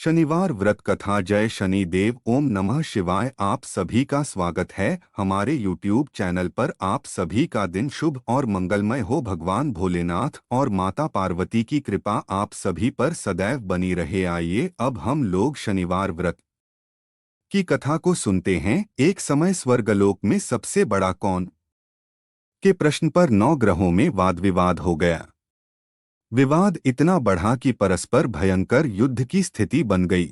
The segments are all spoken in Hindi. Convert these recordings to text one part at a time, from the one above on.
शनिवार व्रत कथा। जय शनि देव। ओम नमः शिवाय। आप सभी का स्वागत है हमारे YouTube चैनल पर। आप सभी का दिन शुभ और मंगलमय हो। भगवान भोलेनाथ और माता पार्वती की कृपा आप सभी पर सदैव बनी रहे। आइए अब हम लोग शनिवार व्रत की कथा को सुनते हैं। एक समय स्वर्गलोक में सबसे बड़ा कौन के प्रश्न पर 9 ग्रहों में वाद विवाद हो गया। विवाद इतना बढ़ा कि परस्पर भयंकर युद्ध की स्थिति बन गई।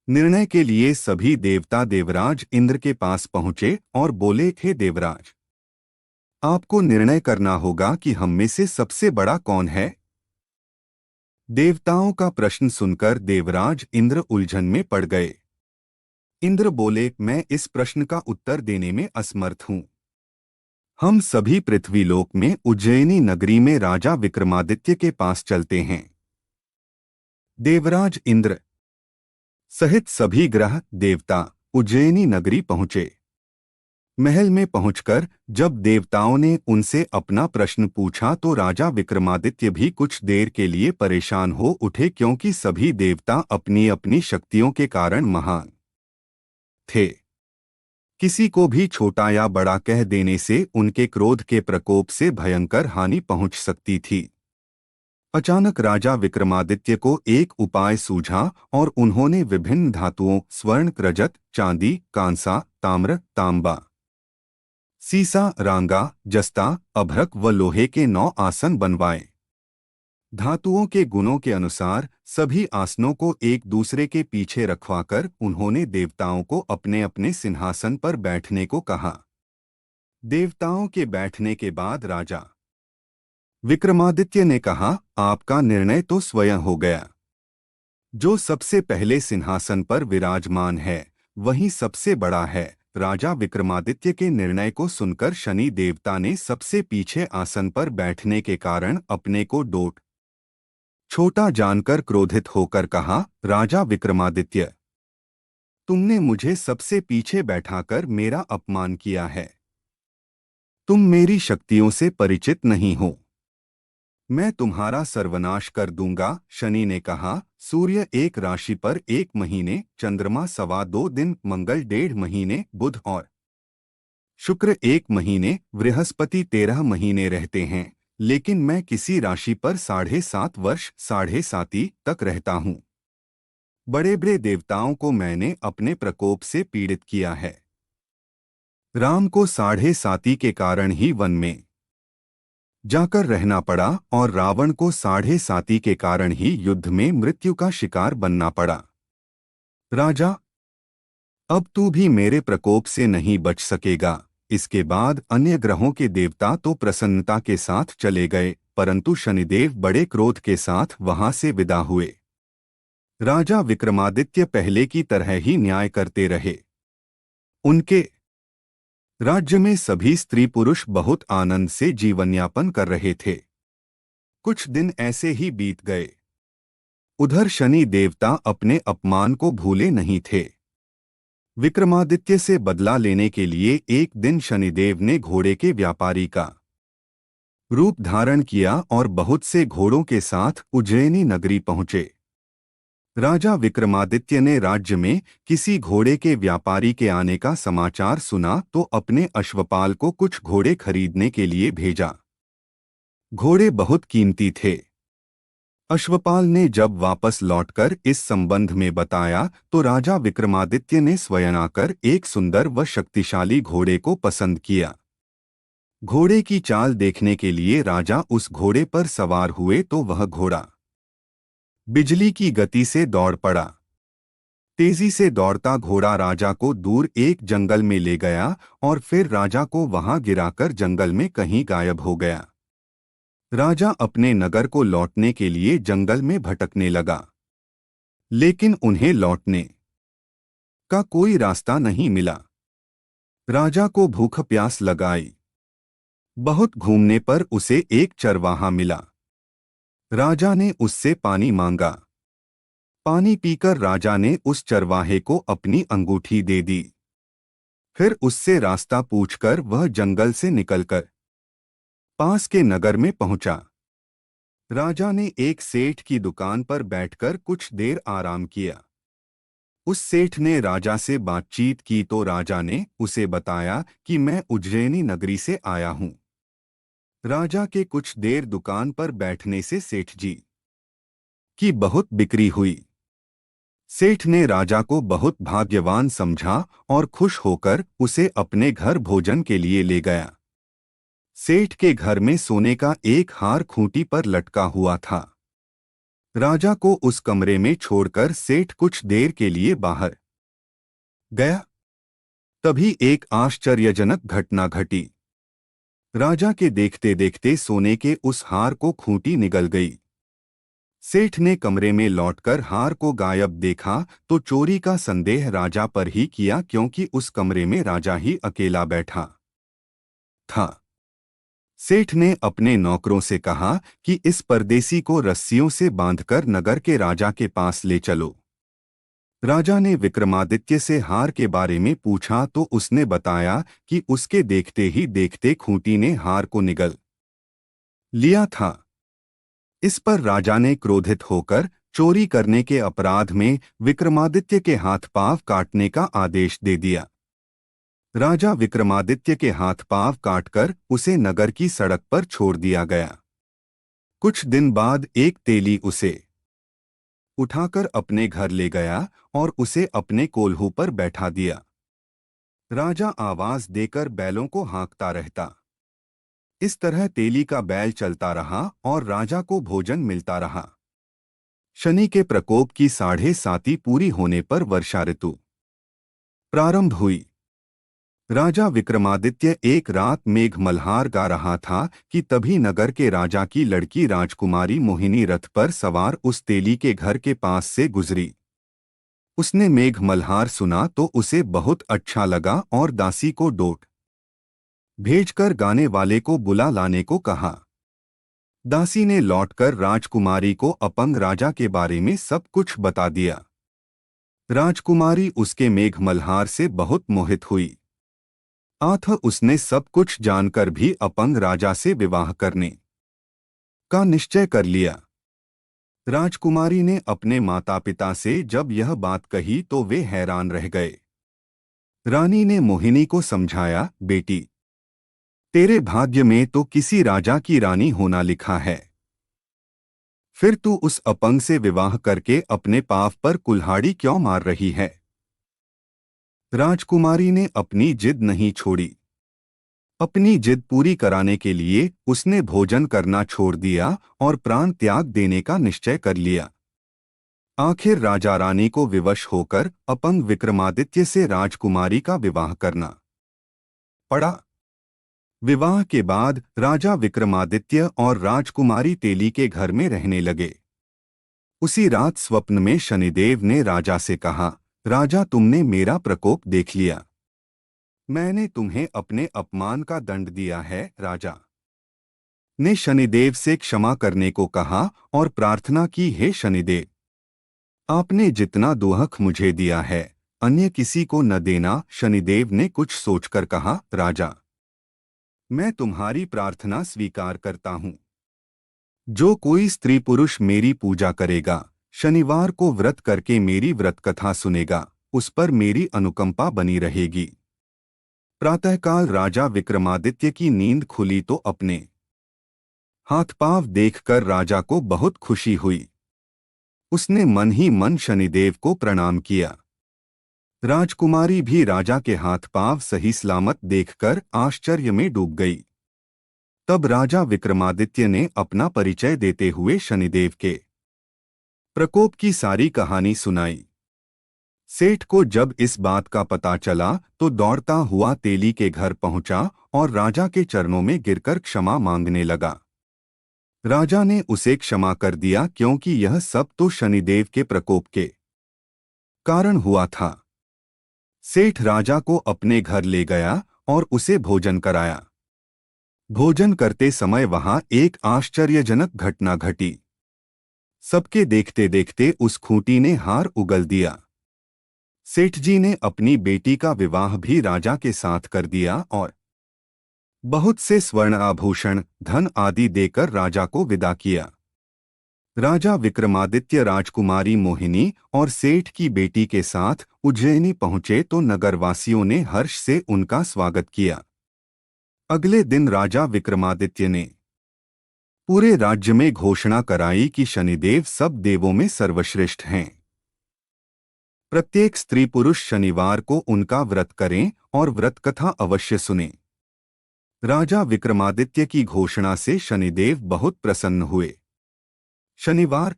निर्णय के लिए सभी देवता देवराज इंद्र के पास पहुंचे और बोले, हे देवराज, आपको निर्णय करना होगा कि हम में से सबसे बड़ा कौन है। देवताओं का प्रश्न सुनकर देवराज इंद्र उलझन में पड़ गए। इंद्र बोले, मैं इस प्रश्न का उत्तर देने में असमर्थ हूं। हम सभी पृथ्वीलोक में उज्जैनी नगरी में राजा विक्रमादित्य के पास चलते हैं। देवराज इंद्र सहित सभी ग्रह देवता उज्जैनी नगरी पहुंचे। महल में पहुंचकर जब देवताओं ने उनसे अपना प्रश्न पूछा तो राजा विक्रमादित्य भी कुछ देर के लिए परेशान हो उठे, क्योंकि सभी देवता अपनी अपनी शक्तियों के कारण महान थे। किसी को भी छोटा या बड़ा कह देने से उनके क्रोध के प्रकोप से भयंकर हानि पहुंच सकती थी। अचानक राजा विक्रमादित्य को एक उपाय सूझा और उन्होंने विभिन्न धातुओं स्वर्ण, रजत, चांदी, कांसा, ताम्र, तांबा, सीसा, रांगा, जस्ता, अभ्रक व लोहे के 9 आसन बनवाए। धातुओं के गुणों के अनुसार सभी आसनों को एक दूसरे के पीछे रखवाकर उन्होंने देवताओं को अपने अपने सिंहासन पर बैठने को कहा। देवताओं के बैठने के बाद राजा विक्रमादित्य ने कहा, आपका निर्णय तो स्वयं हो गया। जो सबसे पहले सिंहासन पर विराजमान है वही सबसे बड़ा है। राजा विक्रमादित्य के निर्णय को सुनकर शनि देवता ने सबसे पीछे आसन पर बैठने के कारण अपने को डोट छोटा जानकर क्रोधित होकर कहा, राजा विक्रमादित्य, तुमने मुझे सबसे पीछे बैठाकर मेरा अपमान किया है। तुम मेरी शक्तियों से परिचित नहीं हो। मैं तुम्हारा सर्वनाश कर दूंगा। शनि ने कहा, सूर्य एक राशि पर 1 महीने, चंद्रमा 2.25 दिन, मंगल 1.5 महीने, बुध और शुक्र 1 महीने, बृहस्पति 13 महीने रहते हैं, लेकिन मैं किसी राशि पर 7.5 वर्ष 7.5 तक रहता हूँ। बड़े बड़े देवताओं को मैंने अपने प्रकोप से पीड़ित किया है। राम को 7.5 के कारण ही वन में जाकर रहना पड़ा और रावण को 7.5 के कारण ही युद्ध में मृत्यु का शिकार बनना पड़ा। राजा, अब तू भी मेरे प्रकोप से नहीं बच सकेगा। इसके बाद अन्य ग्रहों के देवता तो प्रसन्नता के साथ चले गए, परंतु शनिदेव बड़े क्रोध के साथ वहां से विदा हुए। राजा विक्रमादित्य पहले की तरह ही न्याय करते रहे। उनके राज्य में सभी स्त्री पुरुष बहुत आनंद से जीवनयापन कर रहे थे। कुछ दिन ऐसे ही बीत गए। उधर शनि देवता अपने अपमान को भूले नहीं थे। विक्रमादित्य से बदला लेने के लिए एक दिन शनिदेव ने घोड़े के व्यापारी का रूप धारण किया और बहुत से घोड़ों के साथ उज्जैनी नगरी पहुंचे। राजा विक्रमादित्य ने राज्य में किसी घोड़े के व्यापारी के आने का समाचार सुना तो अपने अश्वपाल को कुछ घोड़े खरीदने के लिए भेजा। घोड़े बहुत कीमती थे। अश्वपाल ने जब वापस लौटकर इस संबंध में बताया तो राजा विक्रमादित्य ने स्वयं आकर एक सुंदर व शक्तिशाली घोड़े को पसंद किया। घोड़े की चाल देखने के लिए राजा उस घोड़े पर सवार हुए तो वह घोड़ा बिजली की गति से दौड़ पड़ा। तेजी से दौड़ता घोड़ा राजा को दूर एक जंगल में ले गया और फिर राजा को वहां गिराकर जंगल में कहीं गायब हो गया। राजा अपने नगर को लौटने के लिए जंगल में भटकने लगा, लेकिन उन्हें लौटने का कोई रास्ता नहीं मिला। राजा को भूख प्यास लगाई। बहुत घूमने पर उसे एक चरवाहा मिला। राजा ने उससे पानी मांगा। पानी पीकर राजा ने उस चरवाहे को अपनी अंगूठी दे दी। फिर उससे रास्ता पूछकर वह जंगल से निकलकर पास के नगर में पहुंचा। राजा ने एक सेठ की दुकान पर बैठकर कुछ देर आराम किया। उस सेठ ने राजा से बातचीत की तो राजा ने उसे बताया कि मैं उज्जैनी नगरी से आया हूं। राजा के कुछ देर दुकान पर बैठने से सेठ जी की बहुत बिक्री हुई। सेठ ने राजा को बहुत भाग्यवान समझा और खुश होकर उसे अपने घर भोजन के लिए ले गया। सेठ के घर में सोने का एक हार खूंटी पर लटका हुआ था। राजा को उस कमरे में छोड़कर सेठ कुछ देर के लिए बाहर गया। तभी एक आश्चर्यजनक घटना घटी। राजा के देखते देखते सोने के उस हार को खूंटी निगल गई। सेठ ने कमरे में लौटकर हार को गायब देखा तो चोरी का संदेह राजा पर ही किया, क्योंकि उस कमरे में राजा ही अकेला बैठा था। सेठ ने अपने नौकरों से कहा कि इस परदेसी को रस्सियों से बांधकर नगर के राजा के पास ले चलो। राजा ने विक्रमादित्य से हार के बारे में पूछा तो उसने बताया कि उसके देखते ही देखते खूंटी ने हार को निगल लिया था। इस पर राजा ने क्रोधित होकर चोरी करने के अपराध में विक्रमादित्य के हाथ पांव काटने का आदेश दे दिया। राजा विक्रमादित्य के हाथ पांव काटकर उसे नगर की सड़क पर छोड़ दिया गया। कुछ दिन बाद एक तेली उसे उठाकर अपने घर ले गया और उसे अपने कोल्हू पर बैठा दिया। राजा आवाज देकर बैलों को हाँकता रहता। इस तरह तेली का बैल चलता रहा और राजा को भोजन मिलता रहा। शनि के प्रकोप की 7.5 पूरी होने पर वर्षा ऋतु प्रारंभ हुई। राजा विक्रमादित्य एक रात मेघ मल्हार गा रहा था कि तभी नगर के राजा की लड़की राजकुमारी मोहिनी रथ पर सवार उस तेली के घर के पास से गुजरी। उसने मेघ मल्हार सुना तो उसे बहुत अच्छा लगा और दासी को डोट भेजकर गाने वाले को बुला लाने को कहा। दासी ने लौटकर राजकुमारी को अपंग राजा के बारे में सब कुछ बता दिया। राजकुमारी उसके मेघ मल्हार से बहुत मोहित हुई। अतः उसने सब कुछ जानकर भी अपंग राजा से विवाह करने का निश्चय कर लिया। राजकुमारी ने अपने माता पिता से जब यह बात कही तो वे हैरान रह गए। रानी ने मोहिनी को समझाया, बेटी, तेरे भाग्य में तो किसी राजा की रानी होना लिखा है, फिर तू उस अपंग से विवाह करके अपने पाप पर कुल्हाड़ी क्यों मार रही है। राजकुमारी ने अपनी जिद नहीं छोड़ी। अपनी जिद पूरी कराने के लिए उसने भोजन करना छोड़ दिया और प्राण त्याग देने का निश्चय कर लिया। आखिर राजा रानी को विवश होकर अपंग विक्रमादित्य से राजकुमारी का विवाह करना पड़ा। विवाह के बाद राजा विक्रमादित्य और राजकुमारी तेली के घर में रहने लगे। उसी रात स्वप्न में शनिदेव ने राजा से कहा, राजा, तुमने मेरा प्रकोप देख लिया। मैंने तुम्हें अपने अपमान का दंड दिया है। राजा ने शनिदेव से क्षमा करने को कहा और प्रार्थना की, हे शनिदेव, आपने जितना दुख मुझे दिया है अन्य किसी को न देना। शनिदेव ने कुछ सोचकर कहा, राजा, मैं तुम्हारी प्रार्थना स्वीकार करता हूं। जो कोई स्त्री पुरुष मेरी पूजा करेगा, शनिवार को व्रत करके मेरी व्रत कथा सुनेगा, उस पर मेरी अनुकंपा बनी रहेगी। प्रातःकाल राजा विक्रमादित्य की नींद खुली तो अपने हाथ पांव देखकर राजा को बहुत खुशी हुई। उसने मन ही मन शनिदेव को प्रणाम किया। राजकुमारी भी राजा के हाथ पांव सही सलामत देखकर आश्चर्य में डूब गई। तब राजा विक्रमादित्य ने अपना परिचय देते हुए शनिदेव के प्रकोप की सारी कहानी सुनाई। सेठ को जब इस बात का पता चला तो दौड़ता हुआ तेली के घर पहुंचा और राजा के चरणों में गिरकर क्षमा मांगने लगा। राजा ने उसे क्षमा कर दिया, क्योंकि यह सब तो शनिदेव के प्रकोप के कारण हुआ था। सेठ राजा को अपने घर ले गया और उसे भोजन कराया। भोजन करते समय वहां एक आश्चर्यजनक घटना घटी। सबके देखते देखते उस खूंटी ने हार उगल दिया। सेठ जी ने अपनी बेटी का विवाह भी राजा के साथ कर दिया और बहुत से स्वर्ण आभूषण, धन आदि देकर राजा को विदा किया। राजा विक्रमादित्य राजकुमारी मोहिनी और सेठ की बेटी के साथ उज्जैनी पहुंचे तो नगरवासियों ने हर्ष से उनका स्वागत किया। अगले दिन राजा विक्रमादित्य ने पूरे राज्य में घोषणा कराई कि शनिदेव सब देवों में सर्वश्रेष्ठ हैं। प्रत्येक स्त्री पुरुष शनिवार को उनका व्रत करें और व्रत कथा अवश्य सुनें। राजा विक्रमादित्य की घोषणा से शनिदेव बहुत प्रसन्न हुए। शनिवार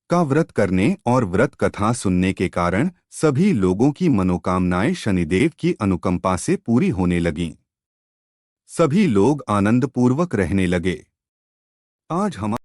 का व्रत करने और व्रत कथा सुनने के कारण सभी लोगों की मनोकामनाएं शनिदेव की अनुकंपा से पूरी होने लगीं। सभी लोग आनंदपूर्वक रहने लगे। आज हमारे